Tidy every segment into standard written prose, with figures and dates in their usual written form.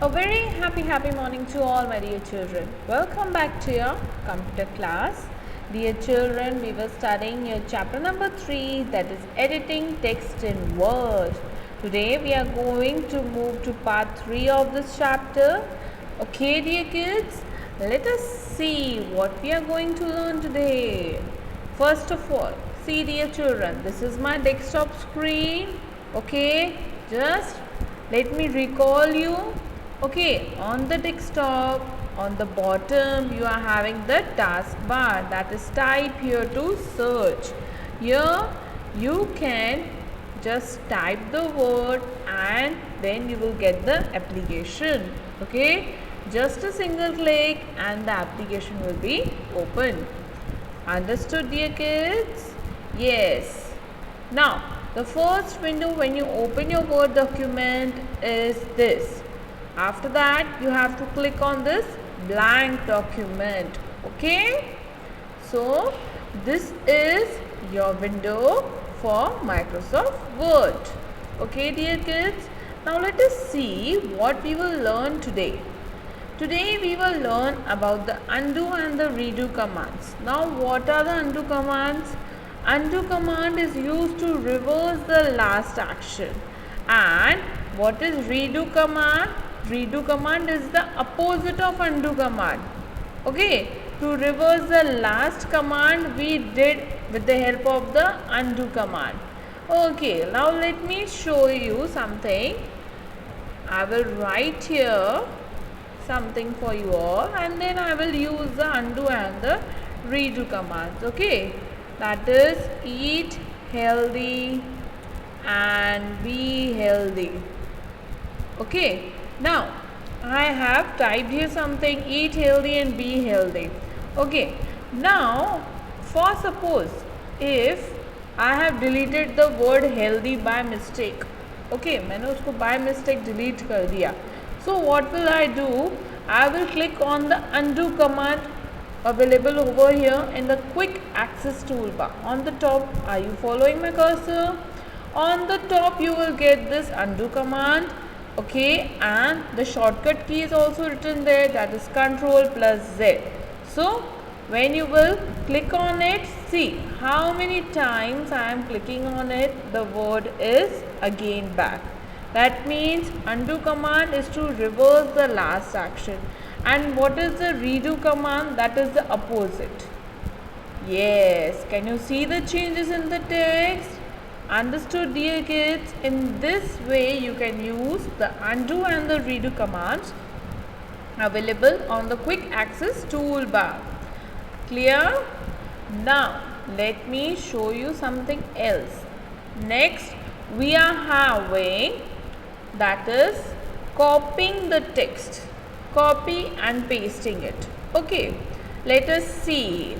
A very happy morning to all my dear children. Welcome back to your computer class. Dear children, we were studying your chapter number 3, that is editing text in Word. Today we are going to move to part 3 of this chapter. Okay dear kids, let us see what we are going to learn today. First of all, see dear children, this is my desktop screen. Okay, just let me recall you. Okay, on the desktop, on the bottom, you are having the taskbar, that is type here to search. Here you can just type the word and then you will get the application. Okay, just a single click and the application will be open. Understood dear kids? Yes. Now, the first window when you open your Word document is this. After that, you have to click on this blank document. Okay? So, this is your window for Microsoft Word. Okay, dear kids? Now, let us see what we will learn today. Today, we will learn about the undo and the redo commands. Now, what are the undo commands? Undo command is used to reverse the last action. And what is redo command? Redo command is the opposite of undo command. Okay, to reverse the last command we did with the help of the undo command. Okay, now let me show you something. I will write here something for you all and then I will use the undo and the redo commands. Okay, that is eat healthy and be healthy. Okay, now I have typed here something, eat healthy and be healthy. Okay, now for suppose if I have deleted the word healthy by mistake. Okay, मैंने उसको by mistake delete कर दिया. So what will I do? I will click on the undo command available over here in the quick access toolbar. On the top, are you following my cursor? On the top you will get this undo command. Okay, and the shortcut key is also written there, that is Ctrl+Z. So when you will click on it, see how many times I am clicking on it, the word is again back. That means undo command is to reverse the last action. And what is the redo command? That is the opposite. Yes, can you see the changes in the text? Understood dear kids? In this way you can use the undo and the redo commands available on the quick access toolbar. Clear? Now let me show you something else. Next we are having, that is copying the text. Copy and pasting it. Okay, let us see.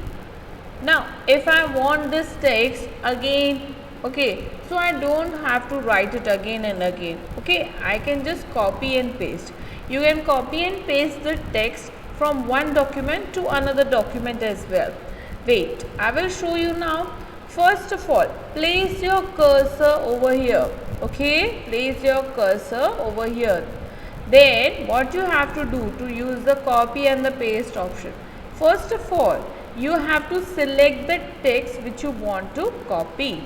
Now if I want this text again, okay, so I don't have to write it again and again. Okay, I can just copy and paste. You can copy and paste the text from one document to another document as well. Wait, I will show you now. First of all, place your cursor over here. Okay, place your cursor over here. Then what you have to do to use the copy and the paste option? First of all, you have to select the text which you want to copy.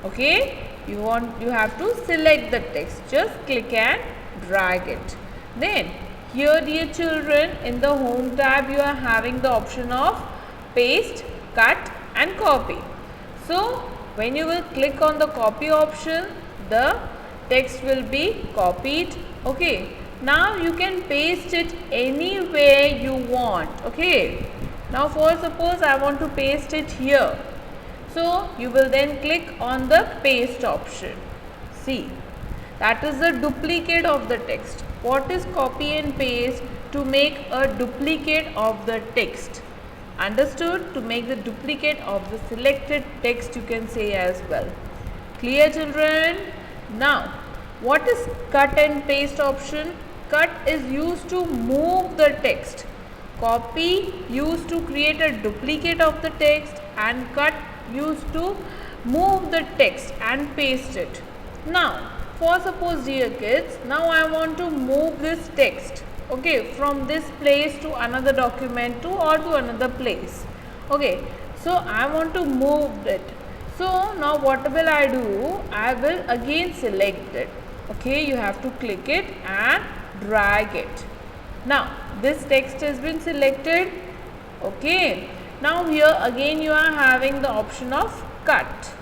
Okay, you have to select the text. Just click and drag it. Then here dear children, in the home tab you are having the option of paste, cut and copy. So when you will click on the copy option, the text will be copied. Okay, now you can paste it anywhere you want. Okay, now for suppose I want to paste it here. So you will then click on the paste option. See, that is the duplicate of the text. What is copy and paste? To make a duplicate of the text. Understood? To make the duplicate of the selected text you can say as well. Clear children? Now what is cut and paste option? Cut is used to move the text. Copy used to create a duplicate of the text and cut used to move the text and paste it. Now for suppose dear kids, now I want to move this text, okay, from this place to another document or to another place. Okay, so I want to move it. So now what will I do? I will again select it. Okay, you have to click it and drag it. Now this text has been selected. Okay, now here again you are having the option of cut.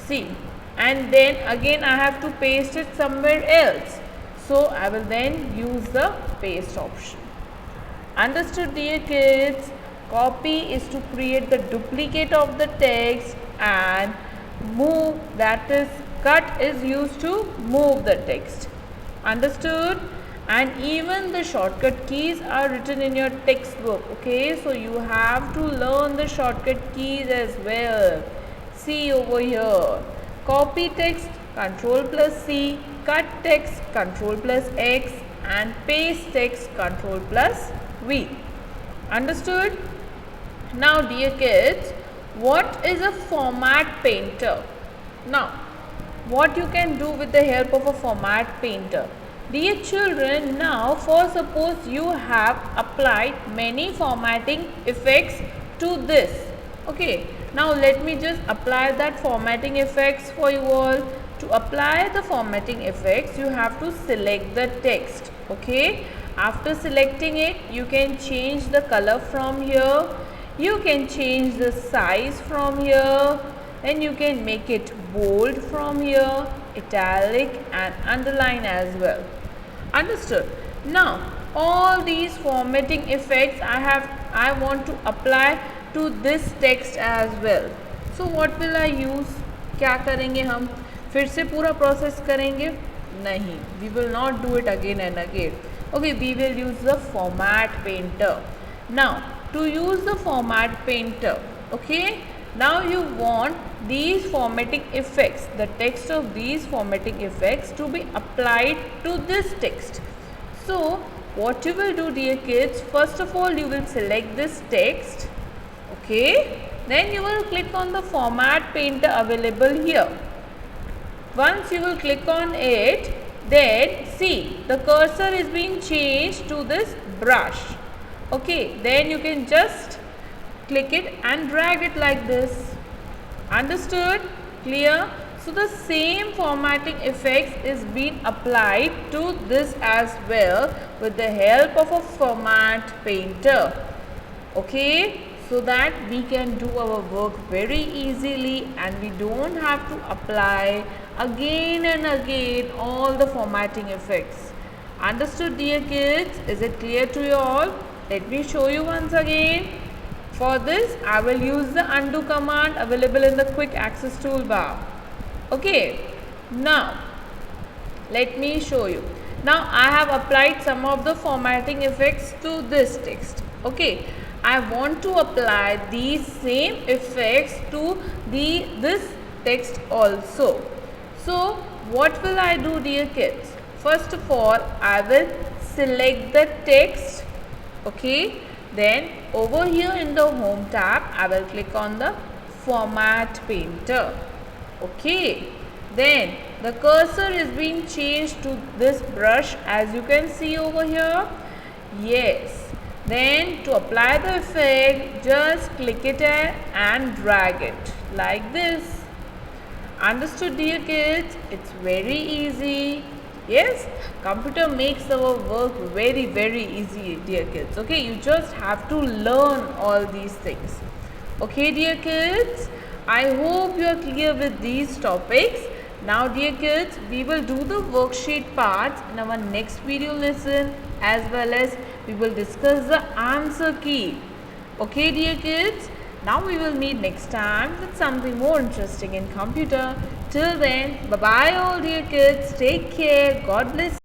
See, and then again I have to paste it somewhere else. So I will then use the paste option. Understood dear kids? Copy is to create the duplicate of the text and move, that is cut is used to move the text. Understood? And even the shortcut keys are written in your textbook. Okay, so you have to learn the shortcut keys as well. See over here, copy text Ctrl plus C, cut text Ctrl plus X and paste text Ctrl plus V. Understood? Now dear kids, what is a format painter? Now what you can do with the help of a format painter? Dear children, now for suppose you have applied many formatting effects to this. Okay, now let me just apply that formatting effects for you all. To apply the formatting effects, you have to select the text. Okay, after selecting it, you can change the color from here. You can change the size from here. Then you can make it bold from here, italic and underline as well. Understood? Now all these formatting effects I want to apply to this text as well. So what will I use? क्या करेंगे हम? फिर से पूरा process करेंगे? नहीं, we will not do it again and again. Okay, we will use the format painter. Now to use the format painter, okay, now you want these formatting effects, the text of these formatting effects to be applied to this text. So what you will do dear kids, first of all you will select this text, okay, then you will click on the format painter available here. Once you will click on it, then see the cursor is being changed to this brush. Okay, then you can just click it and drag it like this. Understood? Clear? So the same formatting effects is being applied to this as well with the help of a format painter. Okay, so that we can do our work very easily and we don't have to apply again and again all the formatting effects. Understood dear kids? Is it clear to you all? Let me show you once again. For this, I will use the undo command available in the quick access toolbar. Okay, now let me show you. Now I have applied some of the formatting effects to this text. Okay, I want to apply these same effects to this text also. So what will I do dear kids? First of all, I will select the text. Okay, then over here in the home tab, I will click on the format painter. Okay, then the cursor is being changed to this brush as you can see over here. Yes, then to apply the effect, just click it and drag it like this. Understood dear kids? It's very easy. Yes, computer makes our work very easy dear kids. Okay, you just have to learn all these things. Okay dear kids, I hope you are clear with these topics. Now dear kids, we will do the worksheet parts in our next video lesson, as well as we will discuss the answer key. Okay dear kids, now we will meet next time with something more interesting in computer. Till then, bye bye all dear kids. Take care. God bless.